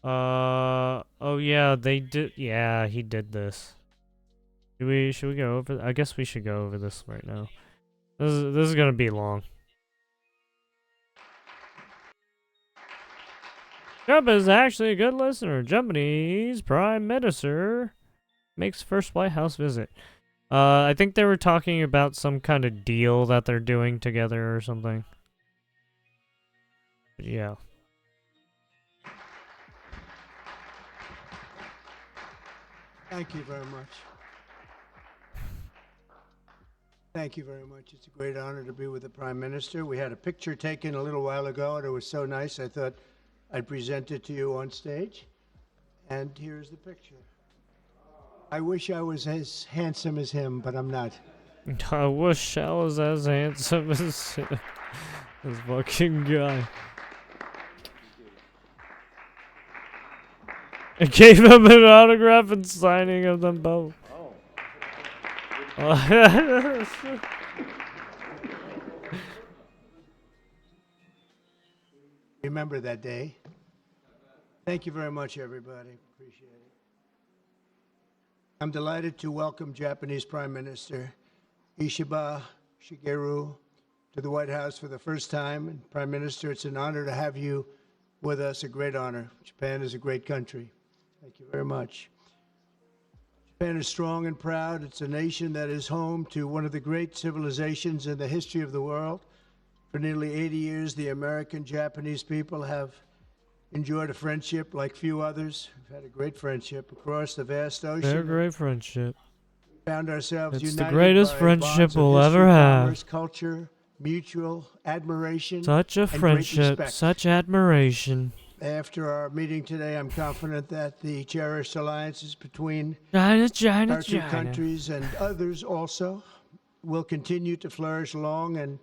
Oh yeah, they did. Yeah, he did this. Should we go over? I guess we should go over this right now. This is gonna be long. Trump is actually a good listener. Japanese Prime Minister makes first White House visit. I think they were talking about some kind of deal that they're doing together or something. But yeah. Thank you very much. Thank you very much. It's a great honor to be with the Prime Minister. We had a picture taken a little while ago, and it was so nice, I thought I'd present it to you on stage. And here's the picture. I wish I was as handsome as him, but I'm not. I wish I was as handsome as this fucking guy. I gave him an autograph and signing of them both. Oh. Remember that day. Thank you very much, everybody. Appreciate it. I'm delighted to welcome Japanese Prime Minister Ishiba Shigeru to the White House for the first time. And Prime Minister, it's an honor to have you with us, a great honor. Japan is a great country. Thank you very much. Japan is strong and proud. It's a nation that is home to one of the great civilizations in the history of the world. For nearly 80 years, the American-Japanese people have enjoyed a friendship like few others. We've had a great friendship across the vast ocean. They're a great friendship. Found ourselves It's united the greatest by friendship bonds of we'll history, ever have. commerce, culture, mutual admiration, Such a and great friendship, respect. such admiration. After our meeting today, I'm confident that the cherished alliances between China, our two China. countries and others also will continue to flourish long and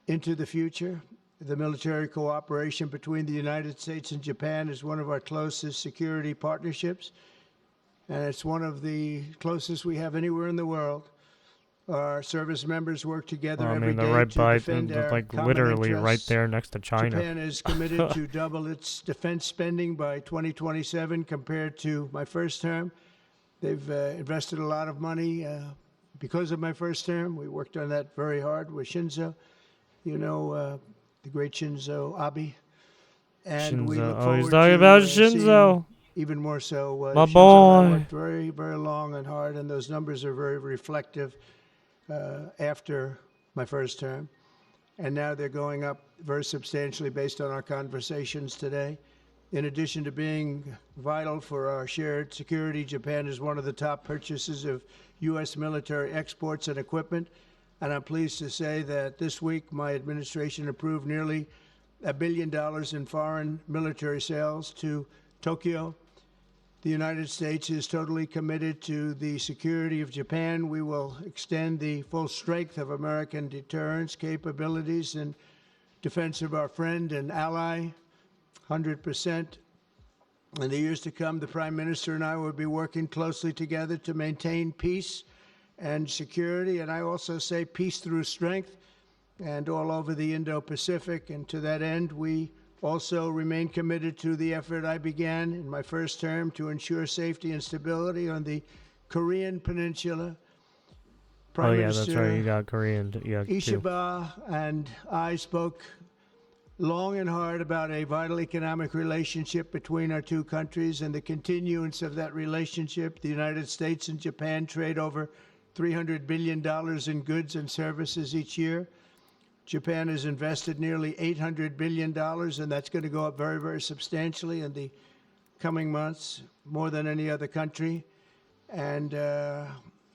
into the future. The military cooperation between the United States and Japan is one of our closest security partnerships, and it's one of the closest we have anywhere in the world. Our service members work together Well, I every mean, they're day right to by, defend our like, common literally right interests. there next to China. Japan is committed to double its defense spending by 2027 compared to my first term. They've invested a lot of money because of my first term. We worked on that very hard with Shinzo, you know, the great Shinzo Abe. And we look Shinzo. Oh, forward he's talking to about seeing Shinzo. even more so. My Shinzo and I boy. worked very, very long and hard, and those numbers are very reflective after my first term. And now they're going up very substantially based on our conversations today. In addition to being vital for our shared security, Japan is one of the top purchasers of U.S. military exports and equipment. And I'm pleased to say that this week my administration approved nearly $1 billion in foreign military sales to Tokyo. The United States is totally committed to the security of Japan. We will extend the full strength of American deterrence capabilities in defense of our friend and ally, 100%. In the years to come, the Prime Minister and I will be working closely together to maintain peace and security, and I also say peace through strength, and all over the Indo-Pacific. And to that end, we also remain committed to the effort I began in my first term to ensure safety and stability on the Korean Peninsula. Prime That's right. Minister You got Korean. Too. Ishiba and I spoke long and hard about a vital economic relationship between our two countries and the continuance of that relationship. The United States and Japan trade over $300 billion in goods and services each year. Japan has invested nearly $800 billion, and that's going to go up very, very substantially in the coming months, more than any other country. And they're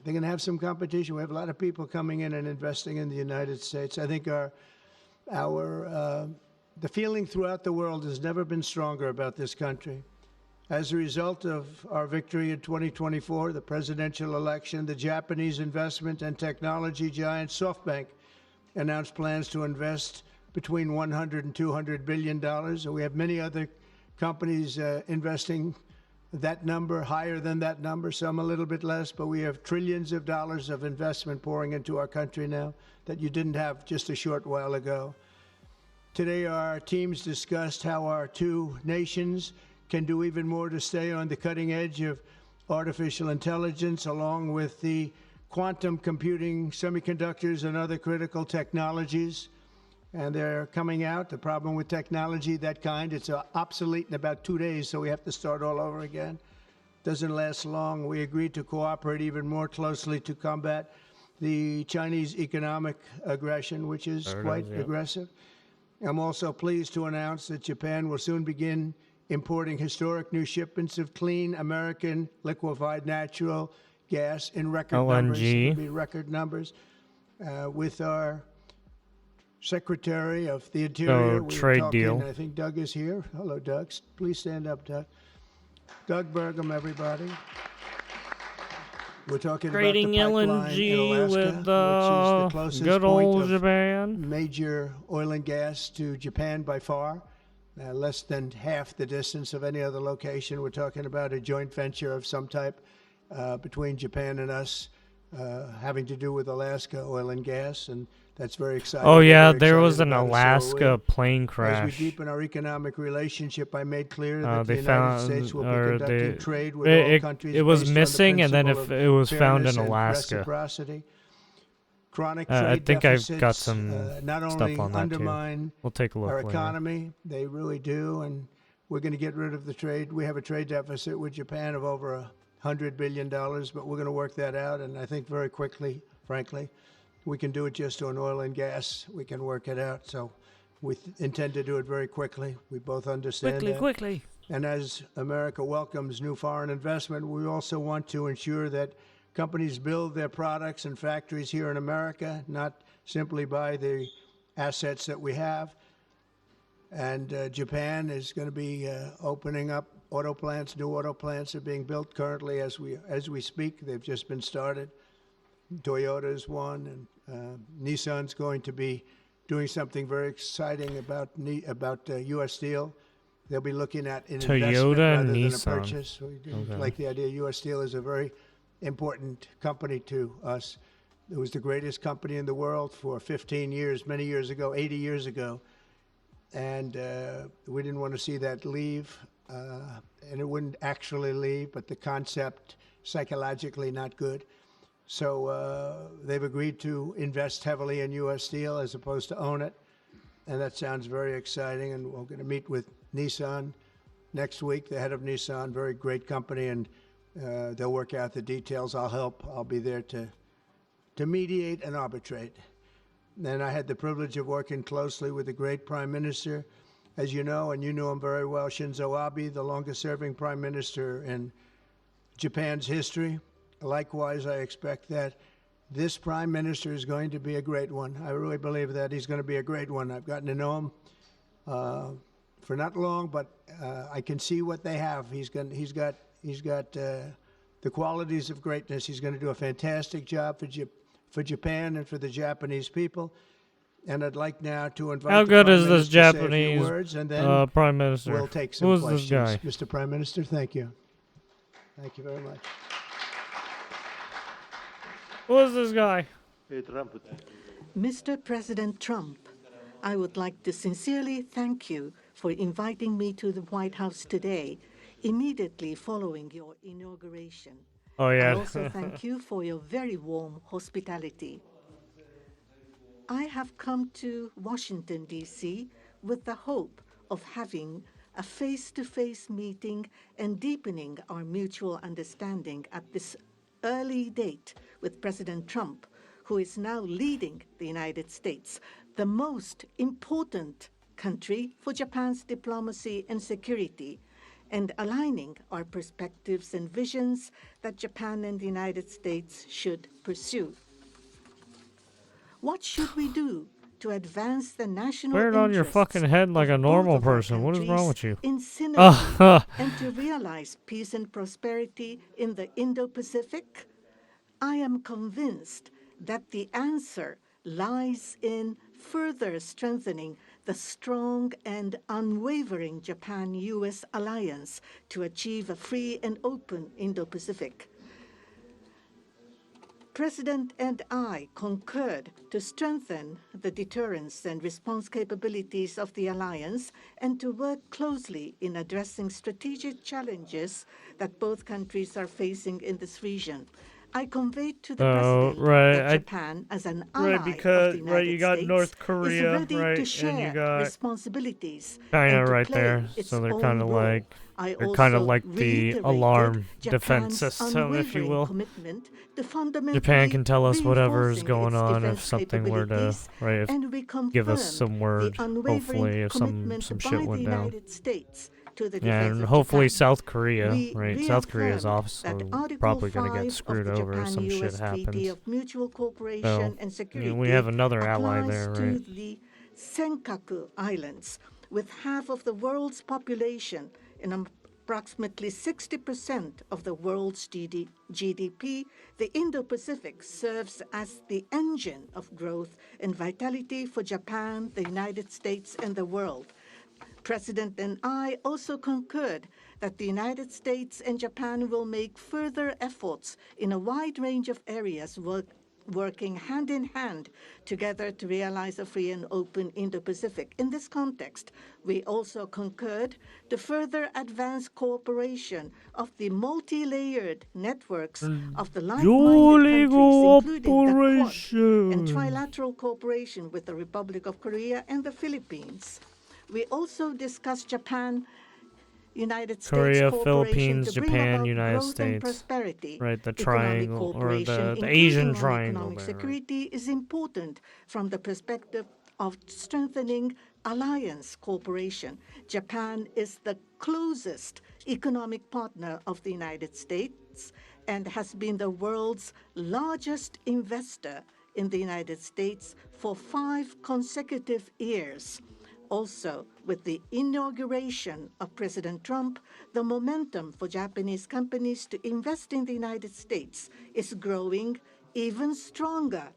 going to have some competition. We have a lot of people coming in and investing in the United States. I think the feeling throughout the world has never been stronger about this country. As a result of our victory in 2024, the presidential election, the Japanese investment and technology giant SoftBank announced plans to invest between $100 and $200 billion. And we have many other companies investing that number, higher than that number, some a little bit less, but we have trillions of dollars of investment pouring into our country now that you didn't have just a short while ago. Today, our teams discussed how our two nations can do even more to stay on the cutting edge of artificial intelligence, along with the quantum computing, semiconductors, and other critical technologies. And they're coming out. The problem with technology, that kind, it's obsolete in about 2 days, so we have to start all over again. Doesn't last long. We agreed to cooperate even more closely to combat the Chinese economic aggression, which is quite aggressive. I'm also pleased to announce that Japan will soon begin importing historic new shipments of clean American liquefied natural gas in record numbers. LNG. It'll be record numbers. With our Secretary of the Interior, we were trade talking, deal. I think Doug is here. Hello, Doug. Please stand up, Doug. Doug Burgum, everybody. We're talking Trading about the pipeline LNG in Alaska, with which is the closest good point old of Japan. major oil and gas to Japan by far. Less than half the distance of any other location. We're talking about a joint venture of some type between Japan and us, having to do with Alaska oil and gas, and that's very exciting. Oh We're yeah, very there excited was an about it, so are Alaska we. plane As we crash. deepen our economic relationship, I made clear that the They United found, States will be or conducting they, trade with all countries it was based on the missing, and then principle if of it was found in fairness and Alaska. reciprocity. Chronic I trade think I've deficits got some not stuff only on that too. undermine We'll take a look our later. economy, they really do, and we're going to get rid of the trade. We have a trade deficit with Japan of over $100 billion, but we're going to work that out, and I think very quickly, frankly. We can do it just on oil and gas. We can work it out, so we intend to do it very quickly. We both understand that. Quickly. And as America welcomes new foreign investment, we also want to ensure that companies build their products and factories here in America, not simply buy the assets that we have. And Japan is going to be opening up auto plants. New auto plants are being built currently as we speak. They've just been started. Toyota is one, and Nissan's going to be doing something very exciting about U.S. Steel. They'll be looking at an investment Toyota, rather than a Nissan. purchase. We like the idea. U.S. Steel is a very important company to us. It was the greatest company in the world for 15 years, many years ago, 80 years ago. And we didn't want to see that leave. And it wouldn't actually leave, but the concept, psychologically not good. So they've agreed to invest heavily in U.S. Steel as opposed to own it. And that sounds very exciting. And we're going to meet with Nissan next week, the head of Nissan, very great company, and they'll work out the details. I'll help. I'll be there to mediate and arbitrate. And I had the privilege of working closely with the great Prime Minister, as you know, and you know him very well, Shinzo Abe, the longest-serving Prime Minister in Japan's history. Likewise, I expect that this Prime Minister is going to be a great one. I really believe that he's going to be a great one. I've gotten to know him for not long, but I can see what they have. He's got the qualities of greatness. He's going to do a fantastic job for Japan and for the Japanese people. And I'd like now to invite How the good Prime is this Minister to say a few Japanese words, and then Prime Minister? we'll take some Who is questions. this guy? Mr. Prime Minister, thank you. Thank you very much. Who is this guy? Mr. President Trump, I would like to sincerely thank you for inviting me to the White House today, immediately following your inauguration. Oh I yeah. also thank you for your very warm hospitality. I have come to Washington, D.C. with the hope of having a face-to-face meeting and deepening our mutual understanding at this early date with President Trump, who is now leading the United States, the most important country for Japan's diplomacy and security, and aligning our perspectives and visions that Japan and the United States should pursue. What should we do to advance the national Wear it on your interests fucking head like of a normal both of our person. What is wrong with countries you? in synergy Uh, and to realize peace and prosperity in the Indo-Pacific? I am convinced that the answer lies in further strengthening the strong and unwavering Japan-U.S. alliance to achieve a free and open Indo-Pacific. President and I concurred to strengthen the deterrence and response capabilities of the alliance and to work closely in addressing strategic challenges that both countries are facing in this region. I conveyed to the President that Japan, as an ally of the right, you United got States, North is Korea, ready to right, and you share got responsibilities China and to right play there. its So they're own kind of role. like I they're kind of also like the reiterated alarm defense Japan's system, if you unwavering will. commitment to fundamentally Japan can tell us whatever is reinforcing going its on if defense something were to, capabilities, right, if and we give us confirmed some the word, unwavering hopefully, if some commitment shit by the went down. United States to the Yeah, defense and of hopefully Japan. South Korea, We right? South Korea is reaffirmed that also Article probably going to get 5 of screwed the over if some shit Japan-U.S. Treaty happens. of Mutual So, Cooperation and you Security know, we have another ally applies there, to right? the Senkaku Islands, with half of the world's population and approximately 60% of the world's GDP. The Indo-Pacific serves as the engine of growth and vitality for Japan, the United States, and the world. President and I also concurred that the United States and Japan will make further efforts in a wide range of areas, working hand in hand together to realize a free and open Indo-Pacific. In this context, we also concurred to further advance cooperation of the multi-layered networks of the like-minded countries, including the Quad and trilateral cooperation with the Republic of Korea and the Philippines. We also discussed Japan-United States Korea, cooperation Philippines, to bring Japan, about United growth and States. prosperity. Right, the Economic triangle, or cooperation, the Asian including on triangle economic there, right? security, is important from the perspective of strengthening alliance cooperation. Japan is the closest economic partner of the United States and has been the world's largest investor in the United States for 5 consecutive years. Also, with the inauguration of President Trump, the momentum for Japanese companies to invest in the United States is growing even stronger.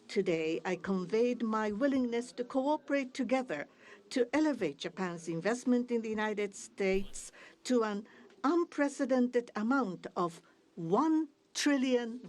Today, I conveyed my willingness to cooperate together to elevate Japan's investment in the United States to an unprecedented amount of $1 trillion.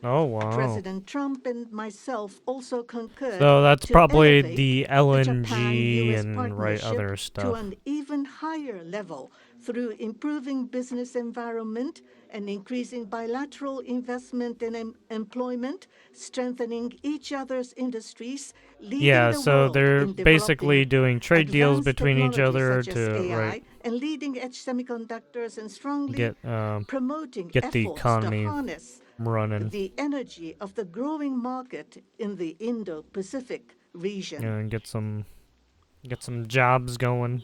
Oh, wow. President Trump and myself also concurred So that's to probably elevate the Japan-US LNG and right partnership other to stuff. an even higher level through improving business environment and increasing bilateral investment and employment, strengthening each other's industries, leading Yeah, the so world they're in basically developing doing trade deals advanced between each technologies other such as to AI and leading-edge semiconductors, and strongly get promoting get the efforts to economy harness running the energy of the growing market in the Indo-Pacific region. and get some jobs going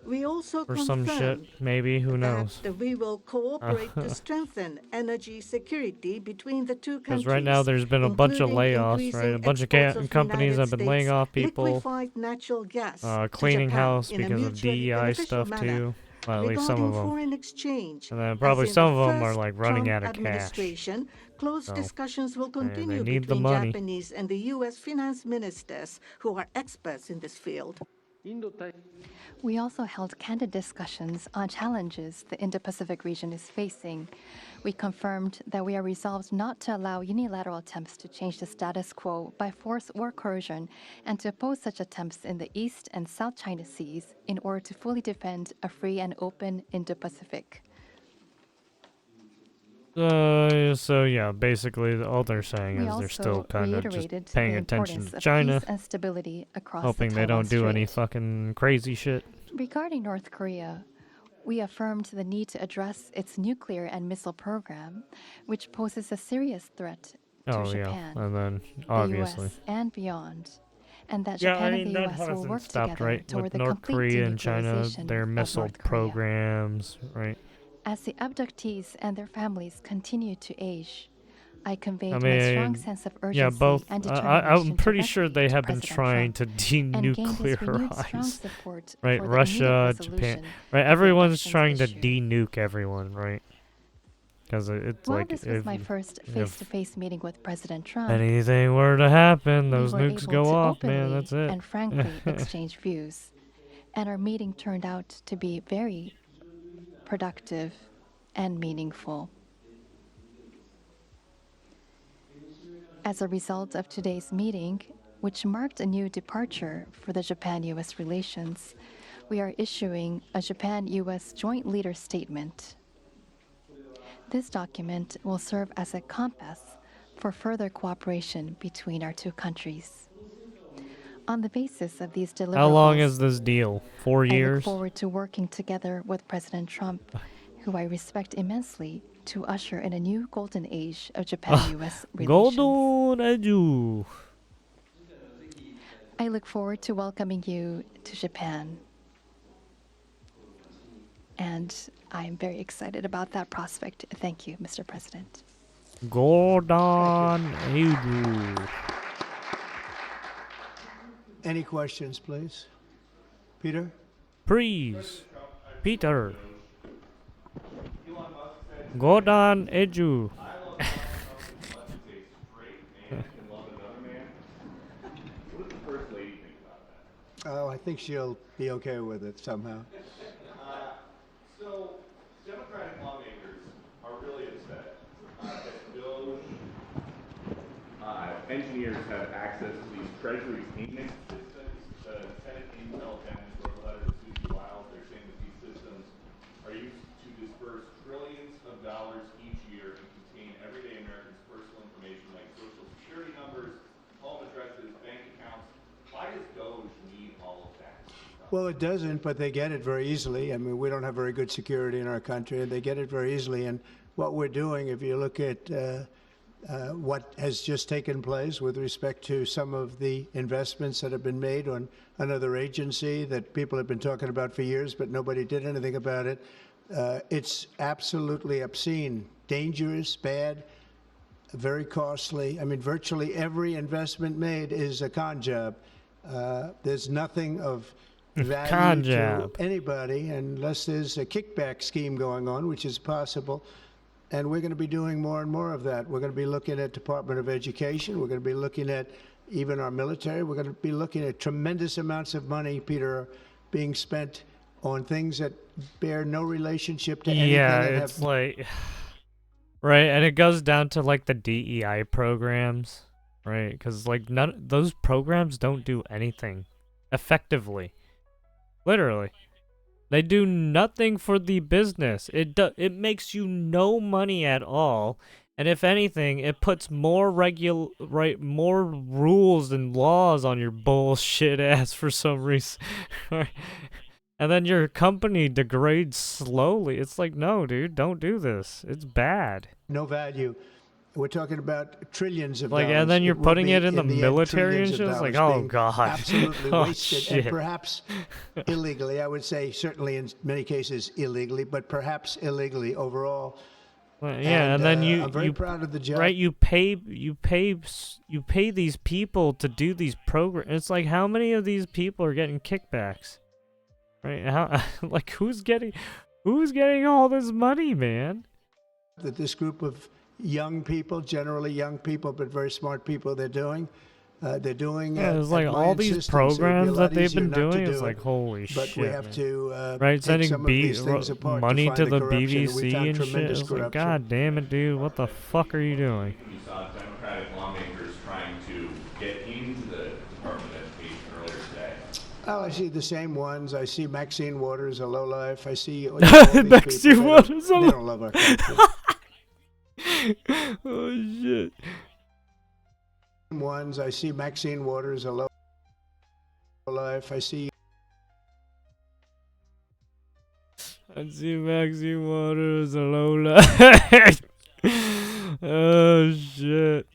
We also or some shit. confirmed Maybe, who that knows? we will cooperate to strengthen energy security between the two Because countries, right now there's been a bunch of including layoffs, right? A increasing bunch of exports of companies United have been laying States off people, liquefied natural gas to cleaning Japan house in a because of mutually DEI beneficial stuff manner. too. Well, at least some Regarding of them. foreign exchange, And then as probably in some the of them are first like running Trump out of cash. administration, close So, discussions will they continue need the between money. Japanese and the U.S. finance ministers who are experts in this field. We also held candid discussions on challenges the Indo-Pacific region is facing. We confirmed that we are resolved not to allow unilateral attempts to change the status quo by force or coercion, and to oppose such attempts in the East and South China Seas in order to fully defend a free and open Indo-Pacific. So yeah, basically all they're saying We is they're still also kind of just reiterated paying the attention importance to of China, peace and stability across hoping the they Taiwan don't do any Strait. fucking crazy shit. Regarding North Korea, we affirmed the need to address its nuclear and missile program, which poses a serious threat to Oh yeah, Japan, and then the obviously. US, and beyond, and that Yeah, Japan I and mean the that US will hasn't work stopped, together right? toward With the North complete Korea and China, denuclearization their of missile North Korea. programs, right? As the abductees and their families continue to age, I conveyed I my strong mean, sense of yeah, urgency both. and I'm determination pretty sure directly they to have been President trying Trump, to and gained his renewed strong denuclearize, support right? for the immediate Russia, Japan, resolution right? of the Everyone's elections trying to issue. denuke everyone, right? Because it's While like this was my if first face-to-face meeting with President Trump, anything were to happen, we those were nukes able go to off, man. openly That's it. and frankly exchange views, and our meeting turned out to be very productive and meaningful. As a result of today's meeting, which marked a new departure for the Japan US relations, we are issuing a Japan US Joint Leader Statement. This document will serve as a compass for further cooperation between our two countries. On the basis of these deliverables, How long is this deal? 4 I look years? forward to working together with President Trump, who I respect immensely, to usher in a new golden age of Japan-US relations. Golden Edu. I look forward to welcoming you to Japan. And I am very excited about that prospect. Thank you, Mr. President. Golden Edu. Any questions, please? Peter? Please. Peter. Golden Edu. Oh, I think she'll be okay with it somehow. So, Democratic lawmakers are really upset that DOGE engineers have access to these Treasury payment systems. The Senate Intel Defense wrote a letter to Susie Wiles. They're saying that these systems are used to disperse trillions of dollars each year and contain everyday Americans' personal information like social security numbers, home addresses, bank accounts. Why does DOGE need all of that? Well, it doesn't, but they get it very easily. I mean, we don't have very good security in our country, and they get it very easily. And what we're doing, if you look at what has just taken place with respect to some of the investments that have been made on another agency that people have been talking about for years, but nobody did anything about it, it's absolutely obscene, dangerous, bad, very costly. I mean, virtually every investment made is a con job. There's nothing of value Con to job. anybody unless there's a kickback scheme going on, which is possible. And we're going to be doing more and more of that. We're going to be looking at Department of Education. We're going to be looking at even our military. We're going to be looking at tremendous amounts of money, Peter, being spent on things that bear no relationship to anything. Yeah, and it's have like, right, and it goes down to like the DEI programs, right? Because like those programs don't do anything effectively, literally. They do nothing for the business. It makes you no money at all, and if anything, it puts more more rules and laws on your bullshit ass for some reason. And then your company degrades slowly. It's like, no, dude, don't do this. It's bad. no value. We're talking about trillions of Like, dollars. and then you're will putting be, it in the end, military and trillions of shit. It's like, dollars oh being god, absolutely oh, wasted, shit. and perhaps illegally. I would say certainly in many cases illegally, but perhaps illegally overall. Well, yeah, and then I'm very you proud of the job. right, you pay these people to do these programs. It's like, how many of these people are getting kickbacks? Right? How like who's getting all this money, man? That this group of young people, generally young people, but very smart people, they're doing. Yeah, it's at like my all these insistence. It would be a programs lot that they've easier been not to doing. do It's it, like, holy but shit, we have man. to Right, take sending some of these things apart money find to the the corruption, and we BBC found and shit. tremendous It's like, corruption. god damn it, dude, what the fuck are you doing? You saw Democratic lawmakers trying to get into the Department of Education earlier today. Oh, I see the same ones. I see Maxine Waters, a lowlife. I see all these Maxine people. Waters, They don't love our country. Oh shit. Ones. I see Maxine Waters, a lowlife. I see Maxine Waters, a low life. Oh shit.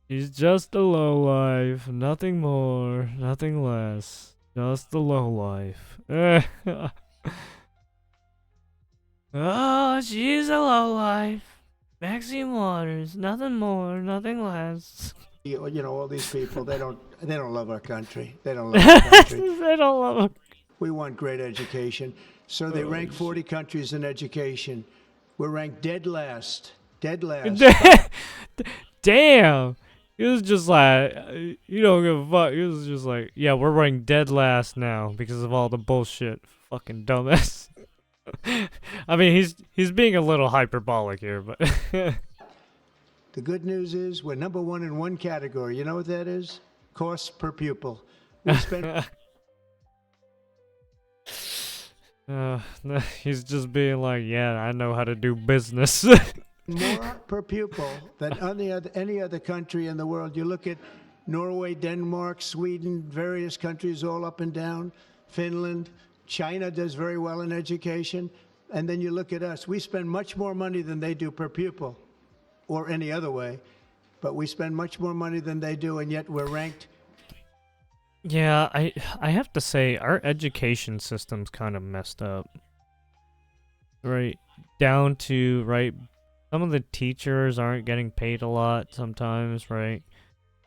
He's just a low life, nothing more, nothing less. Just a low life. Oh, she's a low life. Maxine Waters, nothing more, nothing less. all these people. They don't love our country. They don't love our country. They don't love her. We want great education. So they rank 40 countries in education. We're ranked dead last. Dead last. Damn. He was just like, you don't give a fuck. He was just like, yeah, we're ranked dead last now because of all the bullshit. Fucking dumbass. I mean, he's being a little hyperbolic here, but The good news is we're number one in one category. You know what that is? Cost per pupil. We spend He's just being like, yeah, I know how to do business. more per pupil than any other country in the world. You look at Norway, Denmark, Sweden, various countries all up and down, Finland, China does very well in education. And then you look at us. We spend much more money than they do per pupil or any other way, but we spend much more money than they do, and yet we're ranked. Yeah, I have to say our education system's kind of messed up. Right, down to some of the teachers aren't getting paid a lot sometimes, right?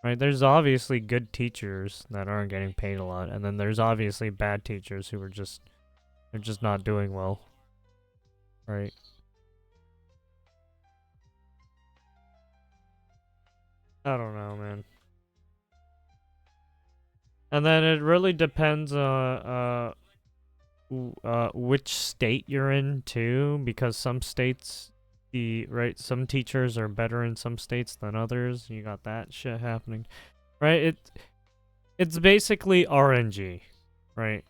Right, there's obviously good teachers that aren't getting paid a lot, and then there's obviously bad teachers who are they're just not doing well. Right. I don't know, man. And then it really depends on which state you're in too, because some states, some teachers are better in some states than others. You got that shit happening, right? It's basically RNG, right?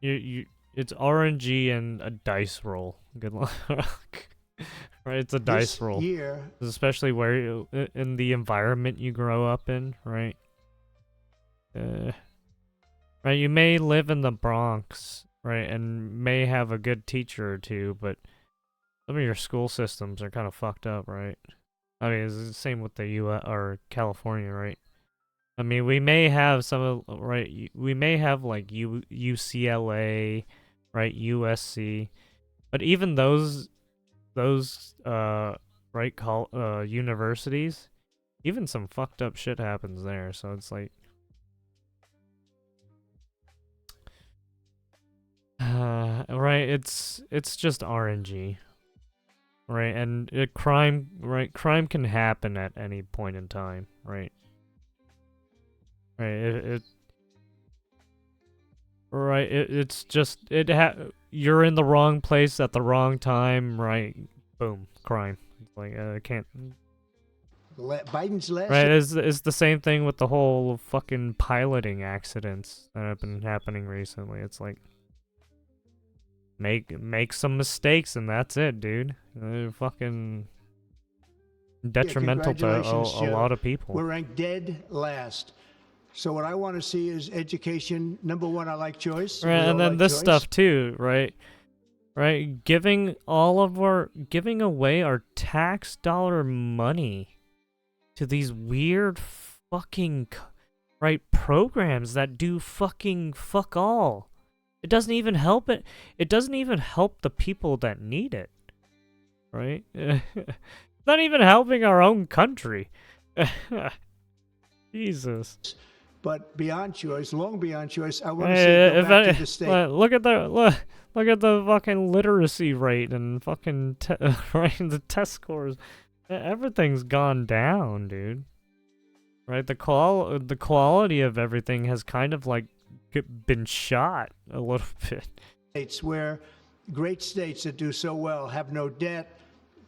It's RNG and a dice roll. Good luck. Right, it's a dice This roll, year, especially where in the environment you grow up in, right? Right, you may live in the Bronx, right, and may have a good teacher or two, but some of your school systems are kind of fucked up, right? I mean, it's the same with the U.S. or California, right? I mean, we may have we may have like UCLA, right, USC, but even those universities, even some fucked up shit happens there, so it's like, right, it's just RNG, right, and crime can happen at any point in time, right, it's just you're in the wrong place at the wrong time, right? Boom, crime. It's like I can't. Biden's last. Right, it's the same thing with the whole fucking piloting accidents that have been happening recently. It's like make some mistakes and that's it, dude. Fucking detrimental to congratulations, a Joe. lot of people. We're ranked dead last. So what I want to see is education. Number one, I like choice. Right, We all and then like this choice. stuff too, right? Right, giving away our tax dollar money to these weird fucking programs that do fucking fuck all. It doesn't even help it. It doesn't even help the people that need it. Right? It's not even helping our own country. Jesus. But beyond choice, long beyond choice, I want to see it go back to the state. Look at the fucking literacy rate and fucking the test scores. Everything's gone down, dude. Right, the quality of everything has kind of like been shot a little bit. States where great states that do so well have no debt.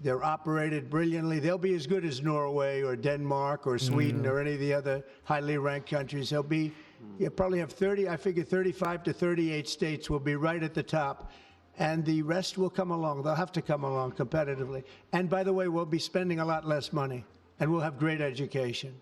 They're operated brilliantly. They'll be as good as Norway or Denmark or Sweden or any of the other highly ranked countries. They'll be, you probably have 35 to 38 states will be right at the top. And the rest will come along. They'll have to come along competitively. And by the way, we'll be spending a lot less money. And we'll have great education.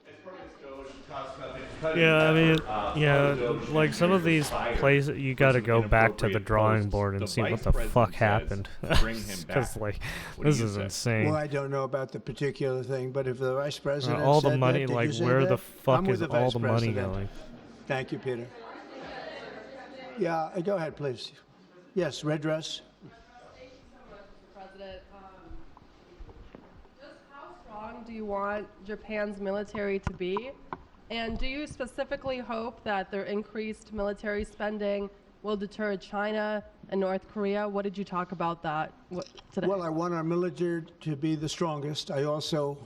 Yeah, I mean, yeah, like some of these places, you gotta go back to the drawing board and see what the fuck happened. Because, like, this is insane. Well, I don't know about the particular thing, but if the vice president all the said money, that, did like, you say where the that? fuck I'm with is the all vice the money president. going? Thank you, Peter. Yeah, go ahead, please. Yes, red dress. Thank you so much, Mr. President. Just how strong do you want Japan's military to be? And do you specifically hope that their increased military spending will deter China and North Korea? What did you talk about that today? Well, I want our military to be the strongest. I also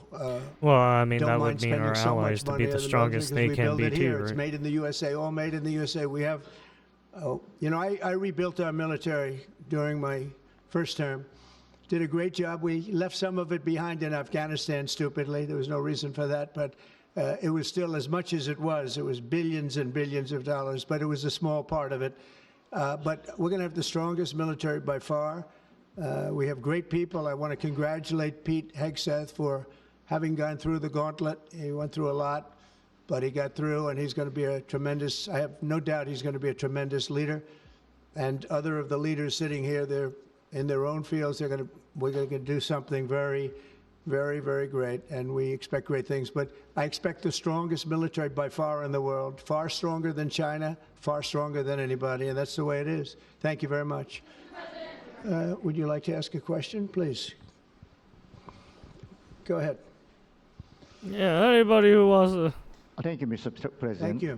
Well, I mean, don't that mind would mean spending our so allies much to money be the on strongest military they because can we build be it here. too, It's right? made in the USA, all made in the USA. We have, I rebuilt our military during my first term. did a great job. We left some of it behind in Afghanistan, stupidly. There was no reason for that, but it was still as much as it was. It was billions and billions of dollars, but it was a small part of it. But we're going to have the strongest military by far. We have great people. I want to congratulate Pete Hegseth for having gone through the gauntlet. He went through a lot, but he got through, and he's going to be a tremendous, I have no doubt he's going to be a tremendous leader. And other of the leaders sitting here, they're in their own fields. We're going to do something very, very, very great, and we expect great things. But I expect the strongest military by far in the world, far stronger than China, far stronger than anybody, and that's the way it is. Thank you very much. Would you like to ask a question, please? Go ahead. Yeah, anybody who wants to. Thank you, Mr. President. Thank you.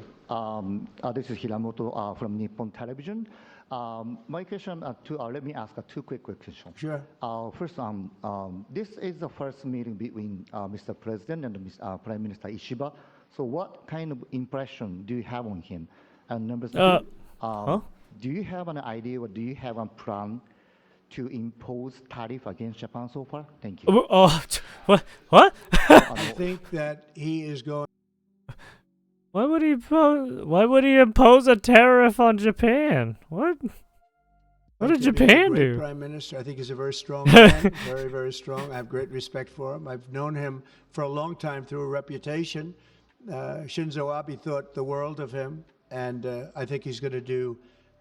This is Hiramoto from Nippon Television. My question, let me ask two quick questions. Sure. First, this is the first meeting between Mr. President and Prime Minister Ishiba. So what kind of impression do you have on him? And number two, do you have an idea or do you have a plan to impose tariff against Japan so far? Thank you. What? What? I think that he is going. Why would he impose a tariff on Japan? What? What did He's a Japan great do? Prime Minister. I think he's a very strong man, very, very strong. I have great respect for him. I've known him for a long time through a reputation. Shinzo Abe thought the world of him, and I think he's going to do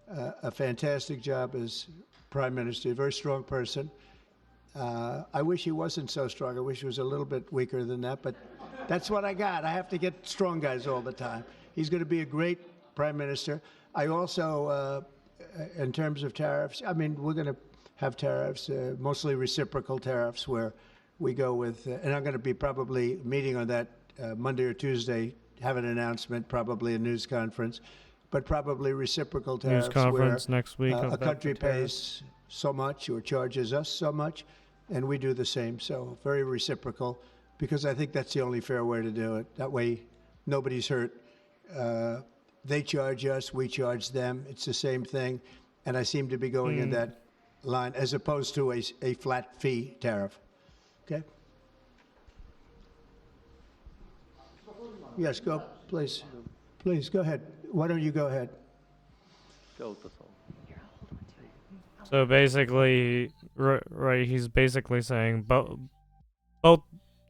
a fantastic job as Prime Minister. A very strong person. I wish he wasn't so strong. I wish he was a little bit weaker than that, but that's what I got. I have to get strong guys all the time. He's going to be a great Prime Minister. I also, in terms of tariffs, I mean, we're going to have tariffs, mostly reciprocal tariffs, where we go with, and I'm going to be probably meeting on that Monday or Tuesday, have an announcement, probably a news conference, but probably reciprocal tariffs. News conference where, next week. a about country the tariff. pays so much or charges us so much, and we do the same. So very reciprocal, because I think that's the only fair way to do it. That way, nobody's hurt. They charge us, we charge them. It's the same thing, and I seem to be going in that line as opposed to a flat fee tariff. Okay. Yes, go, please. Please go ahead. Why don't you go ahead? So basically, right? He's basically saying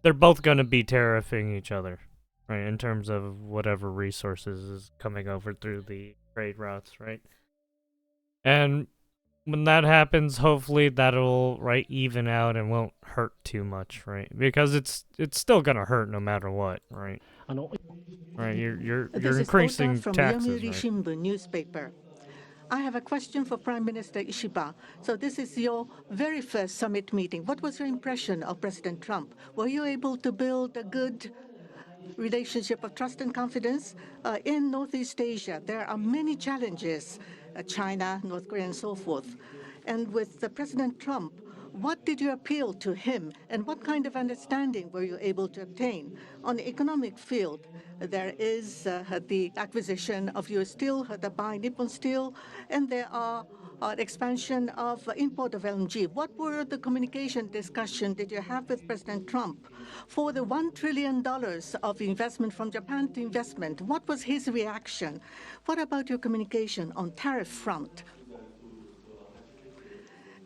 they're both going to be tariffing each other, right? In terms of whatever resources is coming over through the trade routes, right? And when that happens, hopefully that'll even out and won't hurt too much, right? Because it's still going to hurt no matter what, right? Right, you're This increasing is Ota from taxes, Yomiuri right? Shimbun newspaper. I have a question for Prime Minister Ishiba. So this is your very first summit meeting. What was your impression of President Trump? Were you able to build a good relationship of trust and confidence? In Northeast Asia, there are many challenges, China, North Korea, and so forth. And with President Trump, what did you appeal to him, and what kind of understanding were you able to obtain? On the economic field, there is the acquisition of U.S. Steel, the buy Nippon Steel, and there are expansion of import of LNG. What were the communication discussion did you have with President Trump? For the $1 trillion of investment from Japan to investment, what was his reaction? What about your communication on tariff front?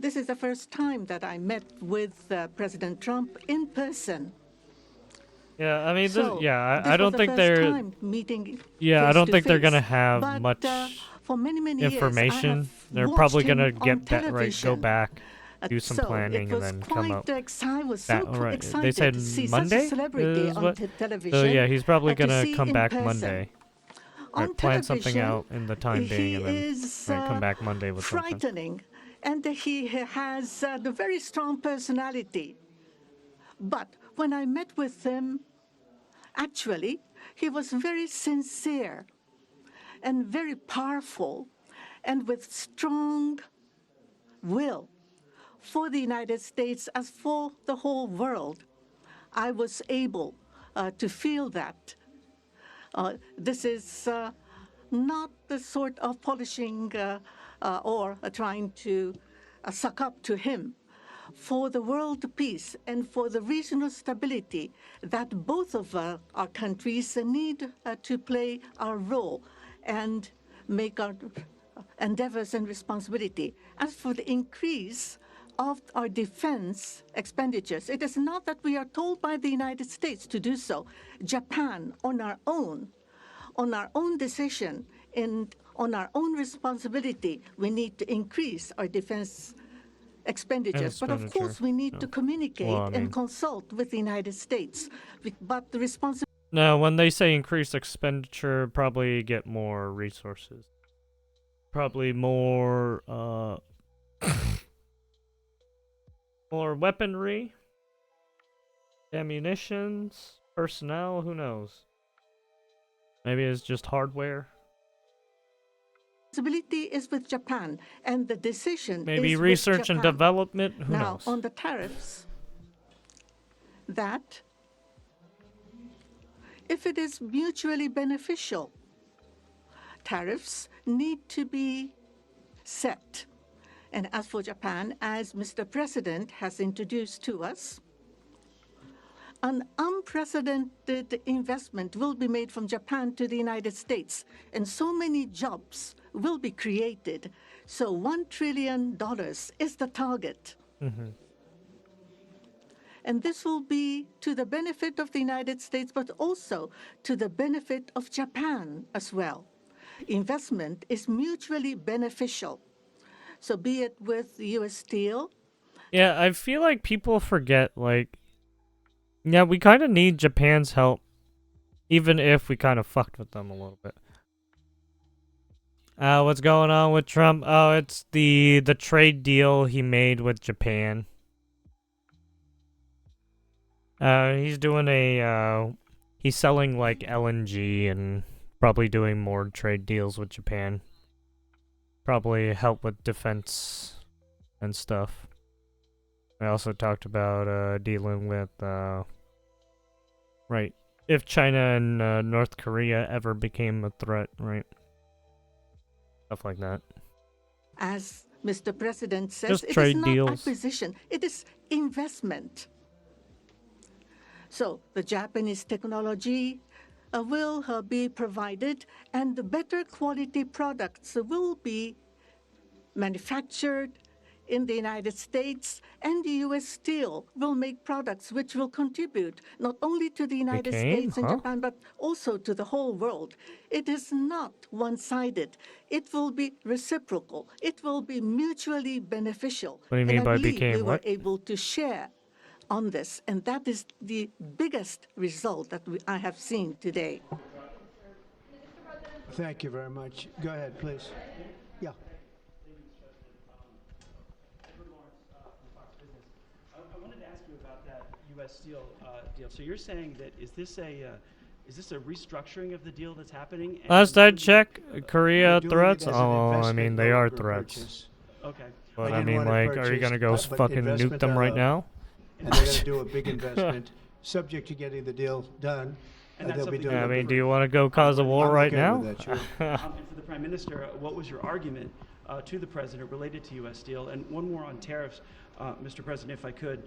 This is the first time that I met with President Trump in person. Yeah, I mean, So, I don't think they're. I don't think they're gonna have much for many information. Years, They're probably gonna get go back, do some planning, and then come up. I was so excited They said to see Monday such a celebrity is on what? television. So yeah, he's probably to gonna see come in back person. Monday. On Right, plan something television, out in the time being, and then is, come back Monday with something. frightening, and he has the very strong personality. But when I met with him, actually, he was very sincere and very powerful and with strong will for the United States as for the whole world. I was able to feel that. This is not the sort of polishing or trying to suck up to him, for the world peace and for the regional stability that both of our countries need to play our role and make our endeavors and responsibility. As for the increase of our defense expenditures, it is not that we are told by the United States to do so. Japan, on our own decision and on our own responsibility, we need to increase our defense expenditures. But of course, we need to communicate and consult with the United States. But the responsibility. No, when they say increased expenditure, probably get more resources. Probably more, more weaponry, ammunitions, personnel, who knows? Maybe it's just hardware. Responsibility is with Japan, and the decision Maybe is research with and Japan. development, who Now, knows? on the tariffs, that if it is mutually beneficial, tariffs need to be set. And as for Japan, as Mr. President has introduced to us, an unprecedented investment will be made from Japan to the United States, and so many jobs will be created. So $1 trillion is the target. And this will be to the benefit of the United States, but also to the benefit of Japan as well. Investment is mutually beneficial. So be it with U.S. Steel. Yeah, I feel like people forget, like, yeah, we kind of need Japan's help, even if we kind of fucked with them a little bit. What's going on with Trump? Oh, it's the trade deal he made with Japan. He's doing he's selling like LNG and probably doing more trade deals with Japan. Probably help with defense and stuff. I also talked about dealing with right, if China and North Korea ever became a threat, right? Stuff like that. As Mr. President says, Just it trade is not deals. acquisition, it is investment. So the Japanese technology will be provided, and the better quality products will be manufactured in the United States, and the U.S. Steel will make products which will contribute not only to the United States and Japan, but also to the whole world. It is not one-sided. It will be reciprocal. It will be mutually beneficial. What do you mean by I believe became we were what? able to share on this, and that is the biggest result that I have seen today. Thank you very much. Go ahead, please. Yeah. I wanted to ask you about that U.S. Steel deal. So you're saying that is this a restructuring of the deal that's happening? Last I checked, Korea We're doing it threats. as an Oh, I investment, mean, no they are longer threats. purchase. Okay. But I I didn't mean, wanna like, are you purchase, gonna go but fucking nuke investment them I right love. now? And they're going to do a big investment, subject to getting the deal done. And that's They'll be something doing I it mean, do for- you want to go cause a war I'm right okay now? with that, sure. And for the Prime Minister, what was your argument to the President related to U.S. Steel? And one more on tariffs, Mr. President, if I could.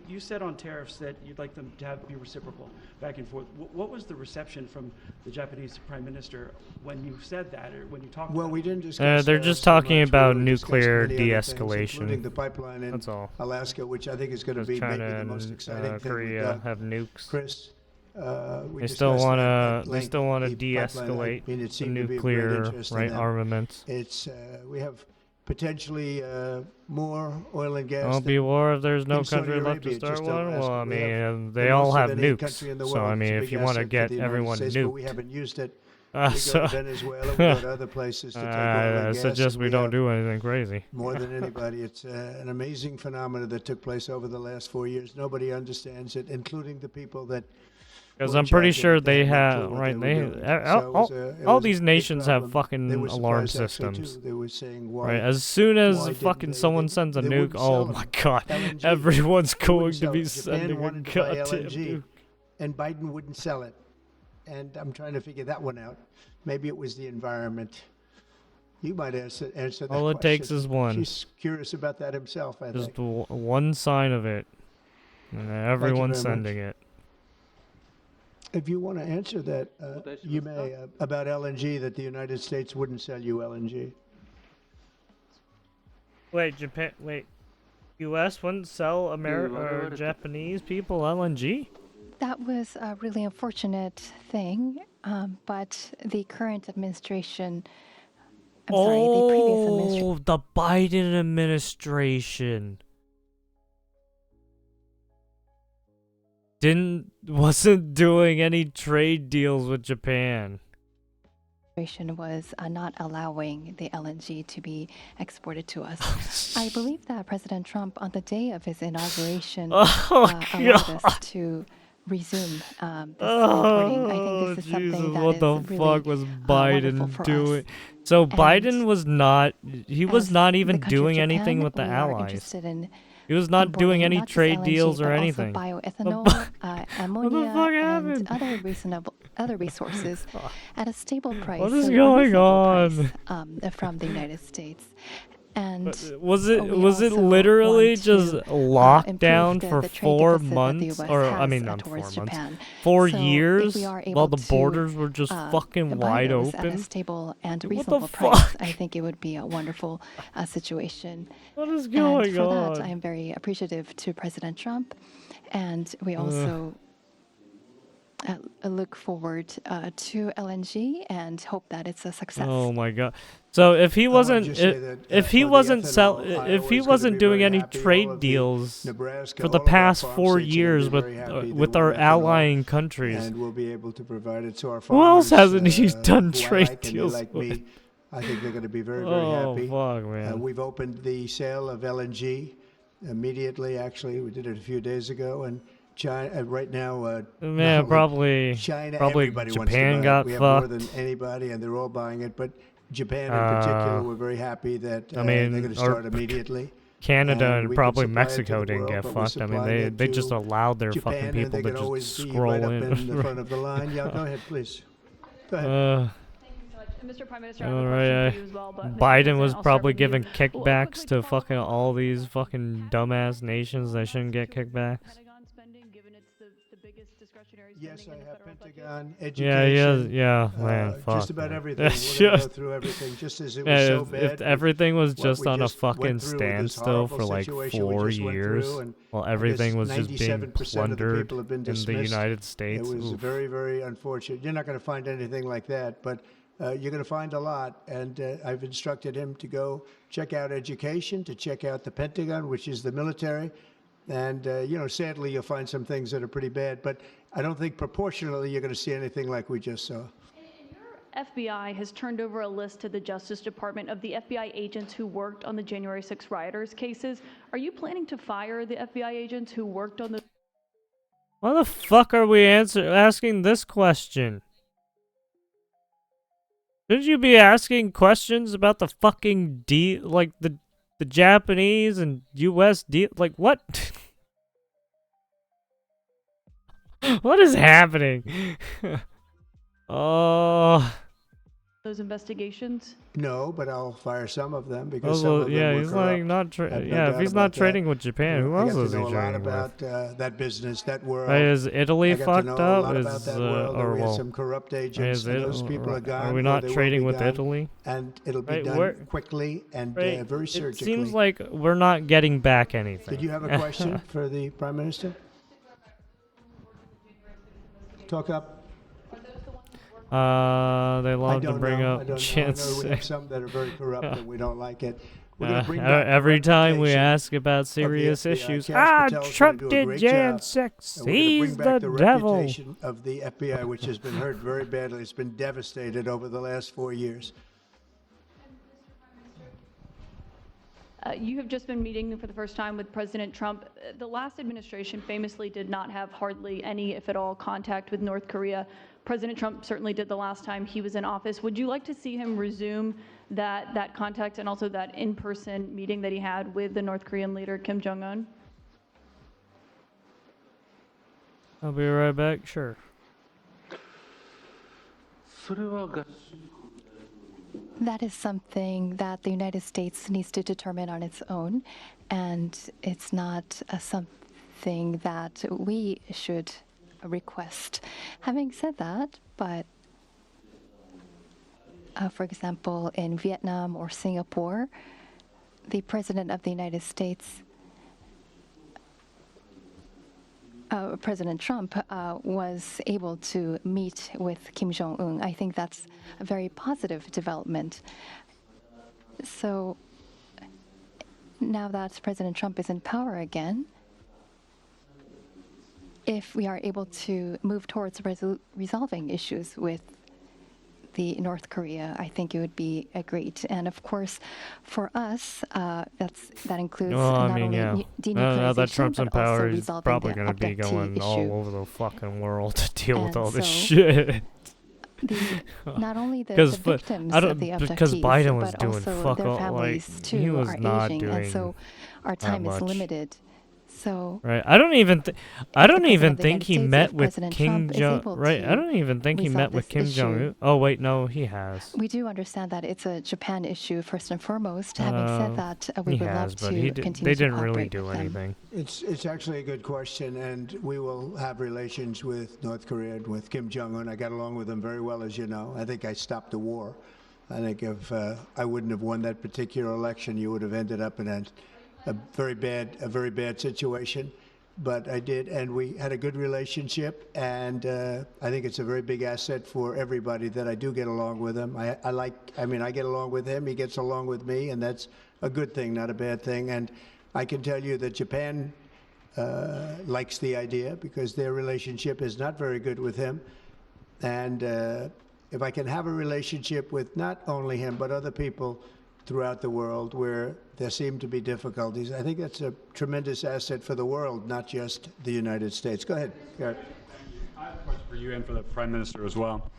You said on tariffs that you'd like them to be reciprocal, back and forth. What was the reception from the Japanese Prime Minister when you said that, or when you talked Well, about we it? didn't discuss they're that just so talking much. We about really discussed nuclear many other things, de-escalation. including the pipeline in That's all. Alaska, which I think is going to Because be maybe China the most and exciting thing we've Korea done. have nukes. Chris, we They still discussed want that to. at They length, still want to the pipeline. de-escalate I mean, it the seemed to be of great nuclear interest in right them. armaments. It's we have potentially more oil and gas. Won't than be war if there's no in Saudi country left to Arabia, start just one. Alaska. Well, I We have mean, the they all most of have any nukes. country in the So world. I It's mean, a if big you want to asset for get the United everyone States, but we nuked, haven't used it. We go so to Venezuela, we go to other places to take oil and I gas. suggest and we don't have do anything crazy. more than anybody. It's an amazing phenomenon that took place over the last 4 years. Nobody understands it, including the people that. Because were I'm pretty in charge of sure it. they had no have, clue what right? were They doing. So it all was it all was a these big nations have problem. fucking They were alarm surprised, actually, systems. too. They were saying why. Right, as soon as why didn't fucking they- someone sends a they nuke, wouldn't oh sell my them. god, LNG. everyone's They going wouldn't to sell be it. Japan sending a wanted to buy goddamn LNG, nuke. and Biden wouldn't sell it. And I'm trying to figure that one out. Maybe it was the environment. You might answer that All it question. takes is one. She's curious about that himself, I Just think. one sign of it. And everyone's very much. sending it. If you want to answer that, you may, about LNG, that the United States wouldn't sell you LNG. Wait, U.S. wouldn't sell or Japanese people LNG? That was a really unfortunate thing, but the current administration, I'm sorry, the previous administration. Oh, the Biden administration wasn't doing any trade deals with Japan. Was not allowing the LNG to be exported to us. I believe that President Trump, on the day of his inauguration, allowed us to resume this importing. I think this is something Jesus, that what is the really fuck was Biden wonderful for doing? us. So And Biden was not. He was as not the even country of doing anything Japan, with the we are allies. interested in He was not doing importing any not just trade LNG, deals or but anything. Also What bioethanol, ammonia, fuck and happened? other resources at a stable price. What is so a going reasonable on? price, from the United States. And Was it we was it also literally want just to, locked improve down the- for the trade 4 deficit that the months, US or I has, mean not 4 towards months, Japan. 4 So if years, we are while able the to, borders were just fucking buy wide those at a open? stable and What the reasonable price, fuck? I think it would be a wonderful situation. What is And going for on? that, I am very appreciative to President Trump, and we also look forward to LNG and hope that it's a success. Oh my god! So if he wasn't, just say that, if he for the wasn't ethanol, if he Iowa's gonna wasn't be doing very any happy. All trade of the deals Nebraska, for the all of our past farm 4 states are gonna years be very happy that with we our have ethanol, allying countries, and we'll be able to provide it to our farmers. who else hasn't he done who I trade like, and they deals like with? me. I think they're going to be very, very Oh happy. fuck, man! We've opened the sale of LNG immediately. Actually, we did it a few days ago, and China right now. not Man, only probably China, probably everybody wants to Japan buy it. got We have fucked. more than anybody, and they're all buying it. But Japan, in particular, we're very happy that I mean, they're going to or start immediately. Canada and and we can probably supply it to Mexico the didn't world, get but we're fucked. I mean, supplying it they just to allowed their Japan, fucking and people they to can always just be scroll right up in. in the front of the line. Yeah, go ahead, please. Go ahead. Thank you so much. And Mr. Prime Minister, I have a Alright, question for you as well. But Mr. Biden President, was I'll start probably with you. giving Well, a quick, kickbacks like, to follow-up fucking on all that. these fucking dumbass nations that shouldn't get kickbacks. Pentagon spending, given it's the biggest discretionary spending Yes, in I the have federal budget? Pentagon, Yeah, education. man, fuck. Just about man. everything. We're going to go through everything, just as it was Yeah, so if bad. everything was what just we on a just went fucking through with this standstill horrible for like situation we 4 just went years, through, and while I guess everything was just being 97% of the plundered people have been in the dismissed. United It States. was Oof. very, very unfortunate. You're not going to find anything like that, but you're going to find a lot. And I've instructed him to go check out education, to check out the Pentagon, which is the military. And, sadly, you'll find some things that are pretty bad. But I don't think proportionally you're going to see anything like we just saw. FBI has turned over a list to the Justice Department of the FBI agents who worked on the January 6 rioters cases. Are you planning to fire the FBI agents who worked on the... Why the fuck are we asking this question? Shouldn't you be asking questions about the fucking like the Japanese and U.S. deal? Like what? What is happening? Oh. those investigations? No, but I'll fire some of them because some of them yeah, were he's corrupt. like not. I have no If doubt he's about not that. trading with Japan, who I else got is to he know a lot trading with? about that business, that world. Is Italy I got fucked to know up? a lot about that world, and or we have well, some corrupt agents, is and it, those people are gone. are we or not they will trading be with gone, Italy? And it'll be Right, done quickly and very surgically. It seems like we're not getting back anything. Did you have a question for the Prime Minister? Talk up. They I love to don't bring know. I up don't chance. know. I know we have some that are very corrupt and we don't like it. We're going to bring back the every time we reputation ask about serious FBI. issues, Kash Patel's gonna Trump do a did great Jan job, 6. and we're gonna He's bring back the the devil. reputation of the FBI, which has been hurt very badly. It's been devastated over the last 4 years. You have just been meeting for the first time with President Trump. The last administration famously did not have hardly any, if at all, contact with North Korea. President Trump certainly did the last time he was in office. Would you like to see him resume that contact and also that in-person meeting that he had with the North Korean leader, Kim Jong-un? I'll be right back. Sure. That is something that the United States needs to determine on its own, and it's not something that we should request. Having said that, but for example, in Vietnam or Singapore, the President of the United States, President Trump, was able to meet with Kim Jong-un. I think that's a very positive development. So now that President Trump is in power again, if we are able to move towards resolving issues with the North Korea, I think it would be great. And of course, for us, that includes not only denuclearization, now that Trump's in but also power, he's resolving probably the going to be abductee going issue. all over the fucking world to deal with And all this so shit. Not only the Because victims I don't of the because abductees, Biden was but doing also fuck their all, like families too he was are not aging, doing and so our time is much. limited. So Right. I don't even President of the think he United States, met if with President Kim Trump is Jong. able Right. I to don't even think he resolve met with this Kim issue. Jong Un. Oh wait, no, he has. we do understand that it's a Japan issue first and foremost. Having said that, we He would has, love but to continue they to didn't really cooperate do with them. anything. It's actually a good question, and we will have relations with North Korea and with Kim Jong-un. I got along with him very well, as you know. I think I stopped the war. I think if I wouldn't have won that particular election, you would have ended up in a very bad situation. But I did, and we had a good relationship, and I think it's a very big asset for everybody that I do get along with him. I get along with him, he gets along with me, and that's a good thing, not a bad thing. And I can tell you that Japan likes the idea because their relationship is not very good with him. And if I can have a relationship with not only him, but other people throughout the world where there seem to be difficulties, I think that's a tremendous asset for the world, not just the United States. Go ahead, Garrett. I have a question for you and for the Prime Minister as well.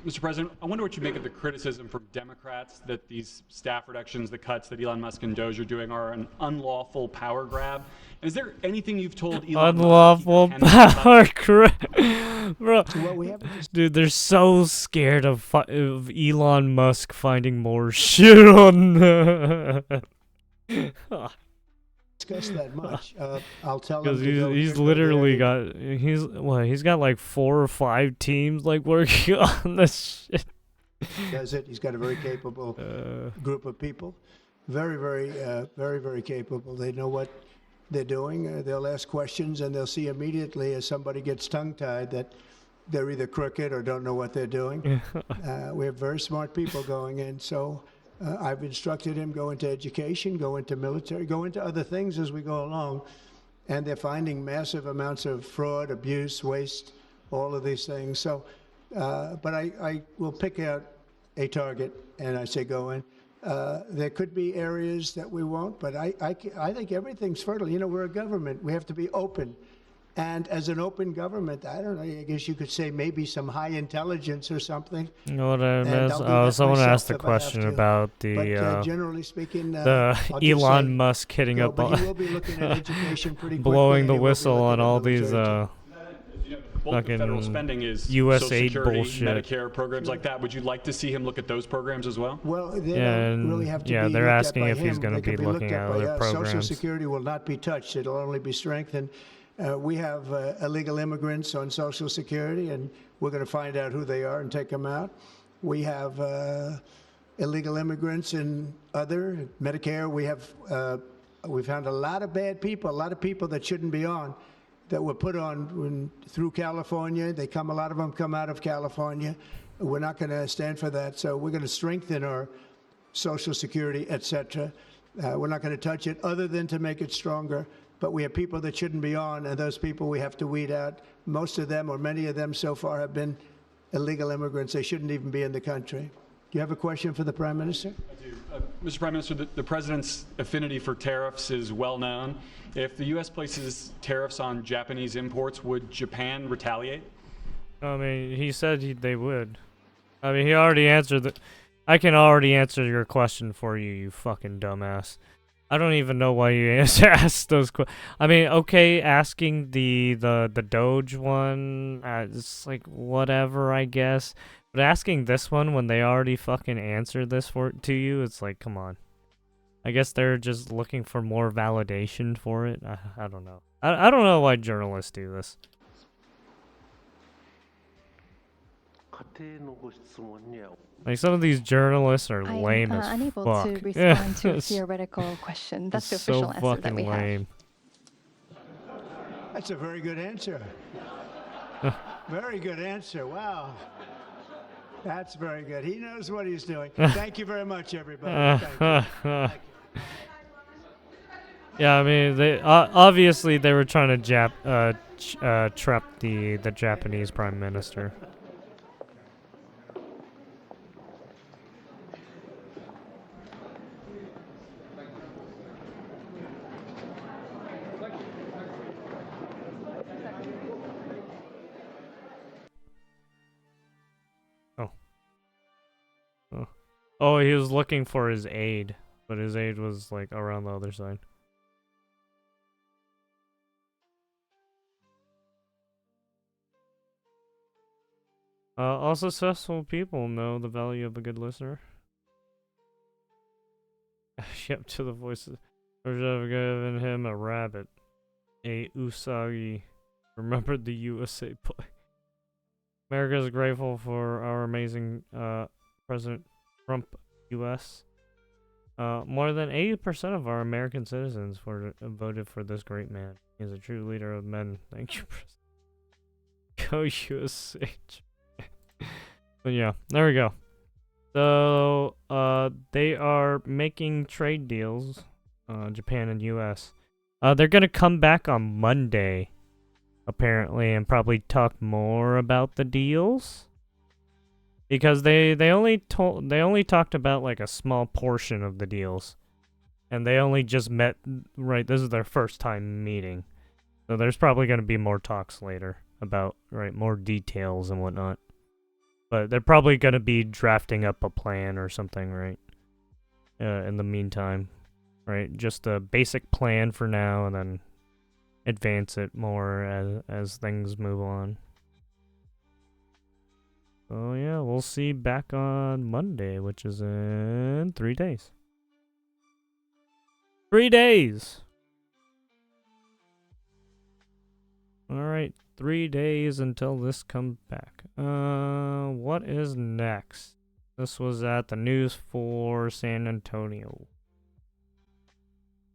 Mr. President, I wonder what you make of the criticism from Democrats that these staff reductions, the cuts that Elon Musk and Doge are doing are an unlawful power grab. And is there anything you've told Elon Unlawful Musk? Unlawful power grab, bro. So what we have Dude, they're so scared of Elon Musk finding more shit on. discuss that much. I'll tell him Because to go he's here, go literally there. he's got like 4 or 5 teams like working on this shit. Does it? He's got a very capable group of people. Very capable. They know what they're doing. They'll ask questions, and they'll see immediately as somebody gets tongue-tied that they're either crooked or don't know what they're doing. We have very smart people going in, so I've instructed him go into education, go into military, go into other things as we go along, and they're finding massive amounts of fraud, abuse, waste, all of these things. So, but I will pick out a target, and I say go in. There could be areas that we won't, but I think everything's fertile. You know, we're a government. We have to be open. And as an open government, I don't know, I guess you could say maybe some high intelligence or something. You know what I And miss? I'll do that Someone myself asked a if I have question to. about the But generally speaking, the I'll just Elon say Musk hitting go, up but on he will be looking at education pretty quickly, blowing and the he will be whistle looking on at all these military The bulk of federal fucking spending is US Social aid Security, bullshit. Medicare, programs like that. Would you like to see him look at those programs as well? Well, they Yeah, don't really and- have to yeah, be they're looked at asking by if he's him. gonna They can be looked looking at at by other us. Social programs. Security will not be touched. It'll only be strengthened. We have illegal immigrants on Social Security, and we're going to find out who they are and take them out. We have illegal immigrants in other Medicare. We found a lot of bad people, a lot of people that shouldn't be on, that were put on through California. A lot of them come out of California. We're not going to stand for that. So we're going to strengthen our Social Security, et cetera. We're not going to touch it other than to make it stronger. But we have people that shouldn't be on, and those people we have to weed out. Most of them, or many of them so far, have been illegal immigrants. They shouldn't even be in the country. Do you have a question for the Prime Minister? I do. Mr. Prime Minister, the President's affinity for tariffs is well known. If the U.S. places tariffs on Japanese imports, would Japan retaliate? I mean, he said they would. I mean, he already answered I can already answer your question for you, you fucking dumbass. I don't even know why you asked those questions. I mean, okay, asking the Doge one, it's like whatever, I guess. But asking this one when they already fucking answered this to you, it's like, come on. I guess they're just looking for more validation for it. I don't know. I don't know why journalists do this. Like, some of these journalists are lame as unable fuck. to respond to a theoretical question. That's the It's official so answer that fucking we have. lame. That's a very good answer. Very good answer. Wow. That's very good. He knows what he's doing. Thank you very much, everybody. Thank you. Yeah, I mean, they obviously they were trying to trap the Japanese prime minister. Oh, he was looking for his aide, but his aide was like around the other side. All successful people know the value of a good listener. Yep, to the voices. Or should have given him a rabbit. A Usagi. Remembered the USA play. America is grateful for our amazing President Trump, U.S. More than 80% of our American citizens voted for this great man. He is a true leader of men. Thank you, President. Go USA. But yeah, there we go. So, they are making trade deals, Japan and U.S. They're gonna come back on Monday, apparently, and probably talk more about the deals. Because they only talked about like a small portion of the deals, and they only just met. Right, this is their first time meeting, so there's probably gonna be more talks later about more details and whatnot. But they're probably gonna be drafting up a plan or something, right? In the meantime, right? Just a basic plan for now, and then advance it more as things move on. Oh yeah, we'll see back on Monday, which is in 3 days. 3 days! Alright, 3 days until this comes back. What is next? This was at the news for San Antonio.